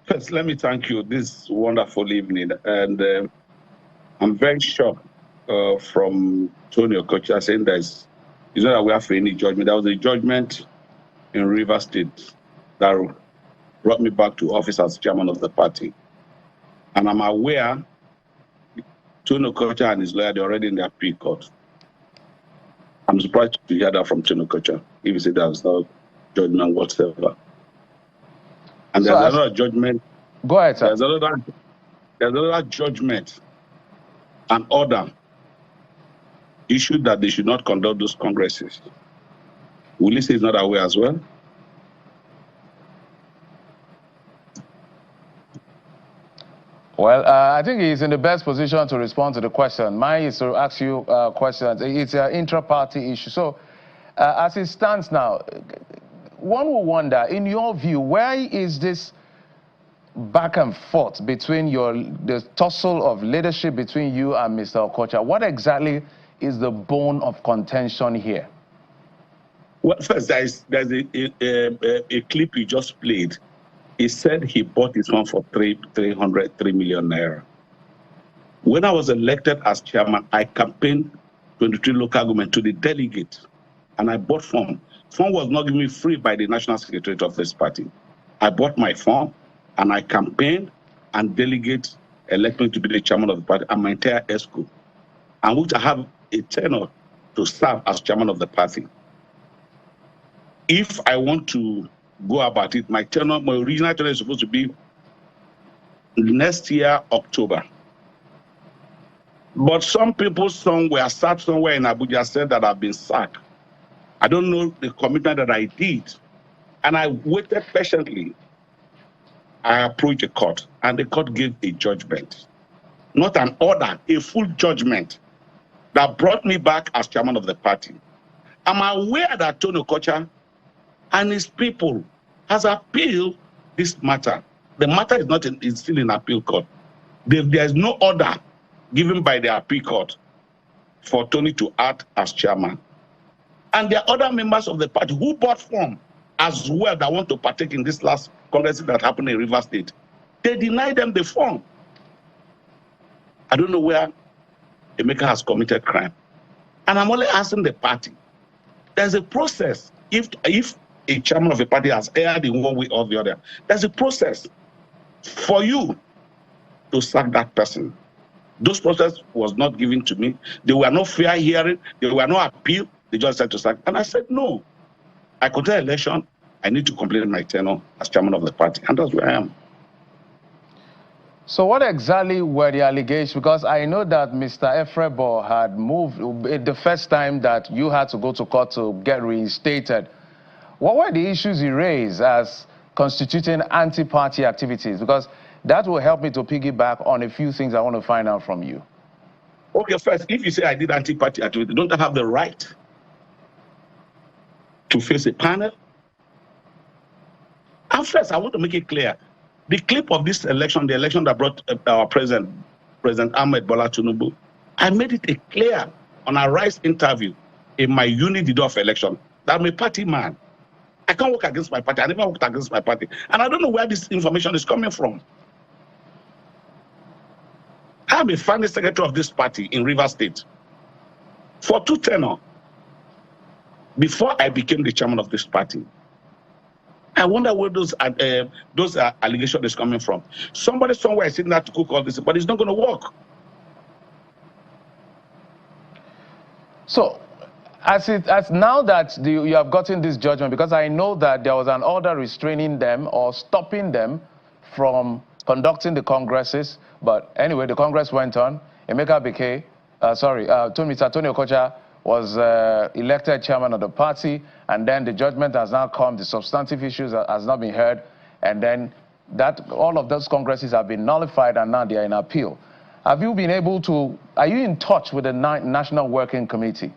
First, let me thank you this wonderful evening. And I'm very shocked from Tony Okocha saying it's not that we have any judgment. There was a judgment in Rivers State that brought me back to office as chairman of the party. And I'm aware Tony Okocha and his lawyer, they're already in the appeal court. I'm surprised to hear that from Tony Okocha, if you say there's no judgment whatsoever. And there's another judgment. Go ahead, sir. There's another judgment and order issued that they should not conduct those congresses. Will you say it's not aware as well? Well, I think he's in the best position to respond to the question. Mine is to ask you questions. It's an intra-party issue. So, as it stands now, one will wonder, in your view, where is this back and forth between the tussle of leadership between you and Mr. Okocha? What exactly is the bone of contention here? Well, first, there's a clip you just played. He said he bought his one for 3 million naira. When I was elected as chairman, I campaigned 23 local government to the delegate, and I bought form. Form was not given me free by the national secretariat of this party. I bought my form, and I campaigned, and delegate elected me to be the chairman of the party and my entire ESCO, and which I have a tenure to serve as chairman of the party. If I want to go about it, my original tenure is supposed to be next year, October. But some people somewhere sat somewhere in Abuja said that I've been sacked. I don't know the commitment that I did. And I waited patiently. I approached the court, and the court gave a judgment. Not an order, a full judgment that brought me back as chairman of the party. I'm aware that Tony Okocha and his people has appealed this matter. The matter is not is still in appeal court. There is no order given by the appeal court for Tony to act as chairman. And there are other members of the party who bought form as well that want to partake in this last congress that happened in Rivers State. They denied them the form. I don't know where Emeka has committed crime. And I'm only asking the party. There's a process. If a chairman of a party has erred in one way or the other, there's a process for you to sack that person. Those process was not given to me. There were no fair hearing. There were no appeal. They just said to sack. And I said, no. I contest election. I need to complete my tenure as chairman of the party. And that's where I am. So what exactly were the allegations? Because I know that Mr. Efrebo had moved the first time that you had to go to court to get reinstated. What were the issues he raised as constituting anti-party activities? Because that will help me to piggyback on a few things I want to find out from you. Okay, first, if you say I did anti-party activity, don't I have the right to face a panel? And first, I want to make it clear. The clip of this election, the election that brought our President Ahmed Bola Tinubu, I made it clear on a Rice interview in my unit the day of election that I'm a party man. I can't work against my party. I never worked against my party. And I don't know where this information is coming from. I'm a founding secretary of this party in Rivers State for 2 tenures before I became the chairman of this party. I wonder where those allegations is coming from. Somebody somewhere is sitting there to cook all this, but it's not going to work. So, as now that you have gotten this judgment, because I know that there was an order restraining them or stopping them from conducting the congresses, but anyway, the congress went on. Emeka Beke, Mr. Tony Okocha was elected chairman of the party, and then the judgment has now come, the substantive issues has not been heard, and then all of those congresses have been nullified, and now they are in appeal. Have you been able to, are you in touch with the National Working Committee?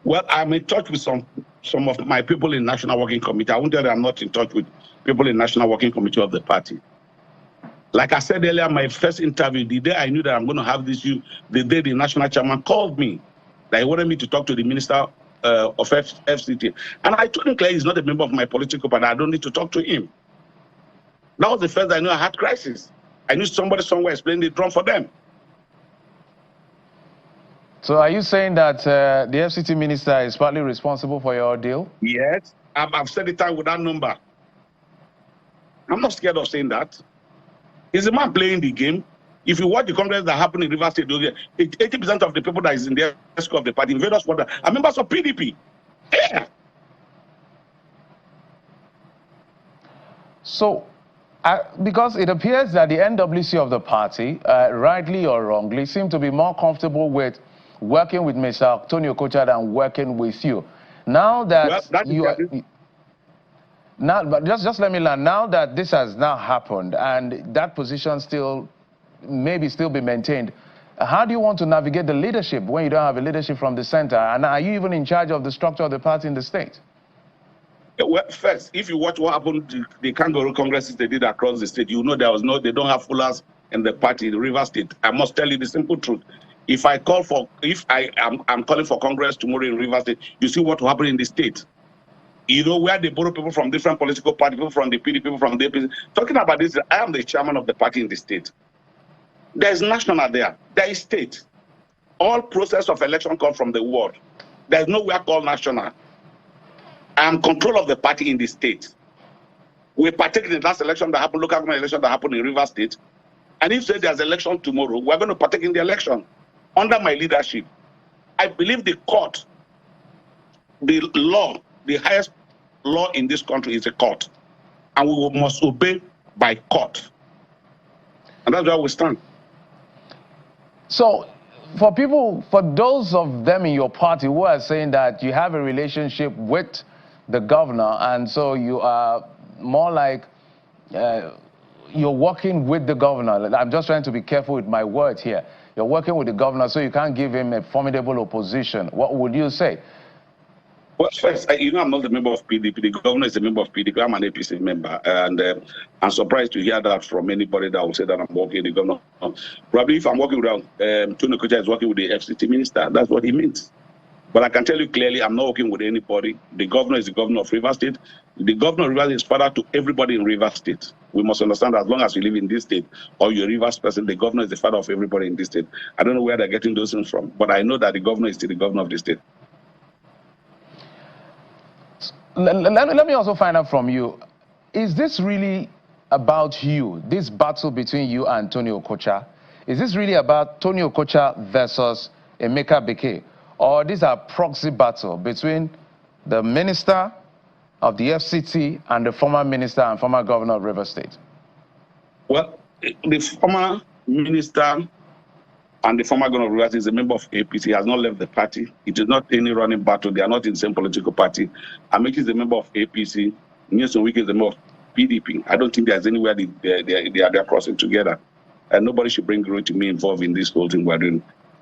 Well, I'm in touch with some of my people in National Working Committee. I won't tell you I'm not in touch with people in National Working Committee of the party. Like I said earlier, my first interview, the day I knew that I'm going to have this issue, the day the national chairman called me, that he wanted me to talk to the minister of FCT. And I told him clearly he's not a member of my political party. I don't need to talk to him. That was the first I knew I had crisis. I knew somebody somewhere explained the drum for them. So are you saying that the FCT minister is partly responsible for your ordeal? Yes, I've said it time with that number. I'm not scared of saying that. He's a man playing the game. If you watch the congress that happened in Rivers State, 80% of the people that is in the ESCO of the party, invaders for that, are members of PDP. Yeah. So, because it appears that the NWC of the party, rightly or wrongly, seem to be more comfortable with working with Mr. Tony Okocha than working with you. Now that, but just let me learn. Now that this has now happened and that position still maybe still be maintained, how do you want to navigate the leadership when you don't have a leadership from the center? And are you even in charge of the structure of the party in the state? Well, first, if you watch what happened, the kangaroo congresses they did across the state, you know they don't have fullers in the party in the River State. I must tell you the simple truth. If I'm calling for Congress tomorrow in River State, you see what will happen in the state. You know where they borrow people from different political parties, people from the PDP, people from the APC. Talking about this, I am the chairman of the party in the state. There is national there. There is state. All process of election come from the world. There is nowhere called national. I am control of the party in the state. We partake in the last election that happened, local government election that happened in River State. And if say there's election tomorrow, we're going to partake in the election under my leadership. I believe the court, the law, the highest law in this country is a court. And we must obey by court. And that's where we stand. So, for those of them in your party who are saying that you have a relationship with the governor, and so you are more like you're working with the governor. I'm just trying to be careful with my words here. You're working with the governor, so you can't give him a formidable opposition. What would you say? Well, first, I'm not a member of PDP. The governor is a member of PDP. I'm an APC member. And I'm surprised to hear that from anybody that will say that I'm working with the governor. Probably if I'm working with Tony Okocha is working with the FCT minister, that's what he means. But I can tell you clearly, I'm not working with anybody. The governor is the governor of River State. The governor of River State is father to everybody in River State. We must understand that as long as you live in this state or you're a Rivers person, the governor is the father of everybody in this state. I don't know where they're getting those things from, but I know that the governor is still the governor of the state. Let me also find out from you, is this really about you, this battle between you and Tony Okocha? Is this really about Tony Okocha versus Emeka Bekee? Or these are proxy battle between the minister of the FCT and the former minister and former governor of River State? Well, the former minister and the former governor of River State is a member of APC. He has not left the party. It is not any running battle. They are not in the same political party. Ameki is a member of APC. Nyesom Wike is a member of PDP. I don't think there's anywhere they are crossing together. And nobody should bring to me involved in this whole thing we're doing.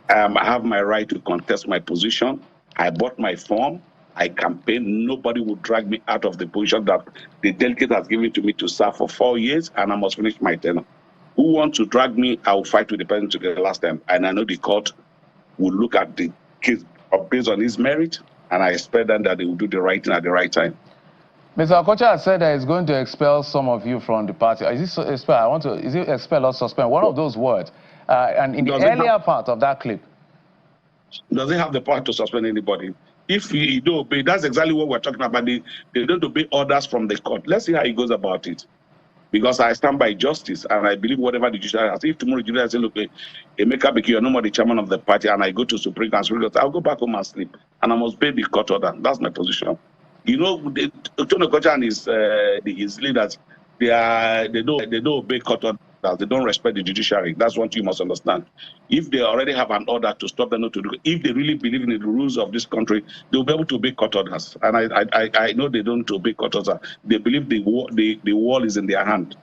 I have my right to contest my position. I bought my form. I campaign. Nobody will drag me out of the position that the delegate has given to me to serve for 4 years, and I must finish my tenure. Who wants to drag me, I will fight with the person to the last time. And I know the court will look at the case based on his merit, and I expect them that they will do the right thing at the right time. Mr. Okocha has said that he's going to expel some of you from the party. Is it expel? Is it expel or suspend? One of those words. And in the earlier part of that clip. Does it have the power to suspend anybody? If you don't obey, that's exactly what we're talking about. They don't obey orders from the court. Let's see how he goes about it. Because I stand by justice, and I believe whatever the judiciary has. If tomorrow the judiciary says, look, Emeka Bekee, you're no more the chairman of the party, and I go to Supreme Council, I'll go back home and sleep. And I must pay the court order. That's my position. You know, Tony Okocha and his leaders, they don't obey court orders. They don't respect the judiciary. That's what you must understand. If they already have an order to stop them not to do it, if they really believe in the rules of this country, they'll be able to obey court orders. And I know they don't obey court orders. They believe the wall is in their hand.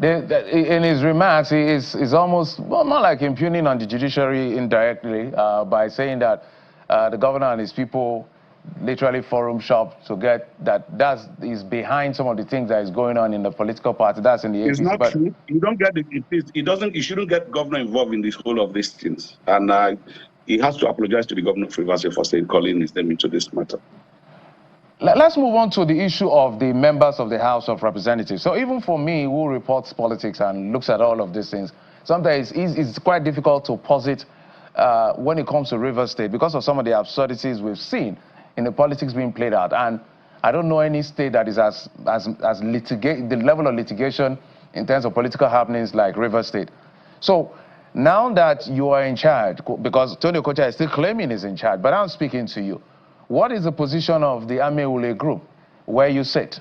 In his remarks, he is almost more like impugning on the judiciary indirectly by saying that the governor and his people literally forum shop to get that is behind some of the things that is going on in the political party. That's in the APC. It's not true. You don't get you shouldn't get governor involved in this whole of these things. And he has to apologize to the governor of Rivers State for calling his name into this matter. Let's move on to the issue of the members of the House of Representatives. So even for me, who reports politics and looks at all of these things, sometimes it's quite difficult to posit when it comes to Rivers State because of some of the absurdities we've seen in the politics being played out. And I don't know any state that is as the level of litigation in terms of political happenings like Rivers State. So now that you are in charge, because Tony Okocha is still claiming he's in charge, but I'm speaking to you. What is the position of the Ameule group, where you sit?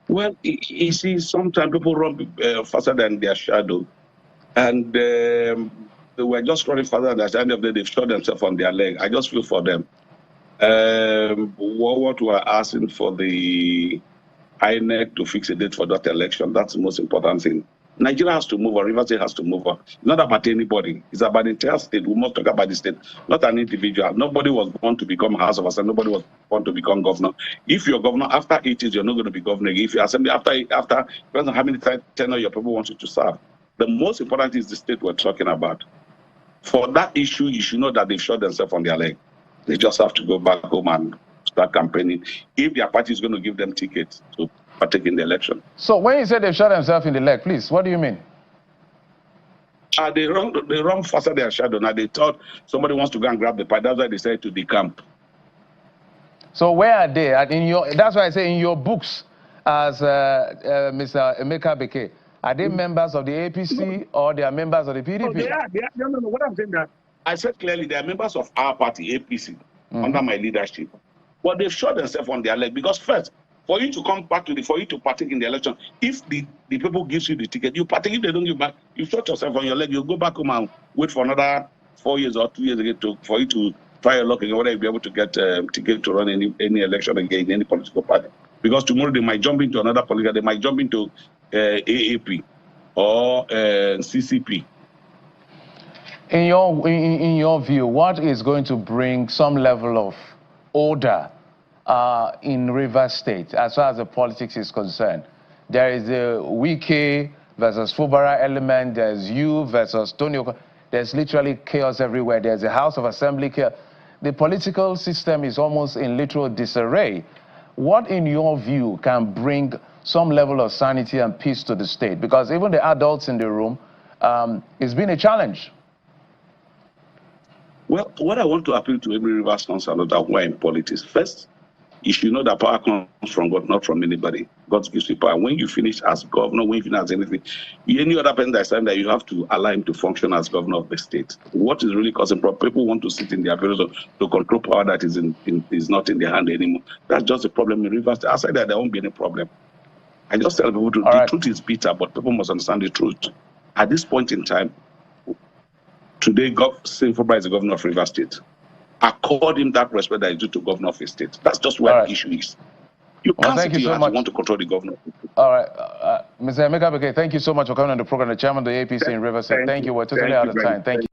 Well, you see, sometimes people run faster than their shadow. And they were just running faster than at the end of the day, they've shot themselves on their leg. I just feel for them. What we are asking for the INEC to fix a date for that election, that's the most important thing. Nigeria has to move on, Rivers State has to move on. It's not about anybody. It's about the entire state. We must talk about the state, not an individual. Nobody was born to become House of Assembly. Nobody was born to become governor. If you're governor, after 8 years, you're not going to be governor. If you're assembly, after depends on how many tenure your people want you to serve. The most important is the state we're talking about. For that issue, you should know that they've shot themselves on their leg. They just have to go back home and start campaigning. If their party is going to give them tickets to partake in the election. So when you say they've shot themselves in the leg, please, what do you mean? They run faster than their shadow. Now they thought somebody wants to go and grab the party. That's why they decided to decamp. So where are they? That's why I say in your books, as Mr. Emeka Beke, are they members of the APC or they are members of the PDP? No, they are. No. What I'm saying that I said clearly they are members of our party, APC, under my leadership. But they've shot themselves on their leg because first, for you to come back for you to partake in the election, if the people gives you the ticket, you partake. If they don't give back, you shot yourself on your leg. You go back home and wait for another 4 years or 2 years again for you to try your luck again, whether you'll be able to get ticket to run any election again in any political party. Because tomorrow they might jump into another political, they might jump into AAP or CCP. In your view, what is going to bring some level of order in Rivers State as far as the politics is concerned? There is a Wike versus Fubara element, there's you versus Tony Okocha. There's literally chaos everywhere. There's a House of Assembly chaos. The political system is almost in literal disarray. What, in your view, can bring some level of sanity and peace to the state? Because even the adults in the room, it's been a challenge. Well, what I want to appeal to every Rivers councillor that we're in politics, first, you should know that power comes from God, not from anybody. God gives you power. When you finish as governor, when you finish as anything, any other person that's saying that you have to allow him to function as governor of the state. What is really causing problems? People want to sit in their affairs to control power that is not in their hand anymore. That's just a problem in Rivers State. Outside that, there won't be any problem. I just tell people the truth is bitter, but people must understand the truth. At this point in time, today, Symfoni is the governor of Rivers State. Accord him that respect that is due to governor of a state. That's just where the issue is. You can't sit here and want to control the governor. All right. Mr. Emeka Beke, thank you so much for coming on the program. The chairman of the APC in Rivers State. Thank you. We're totally out of time. Thank you.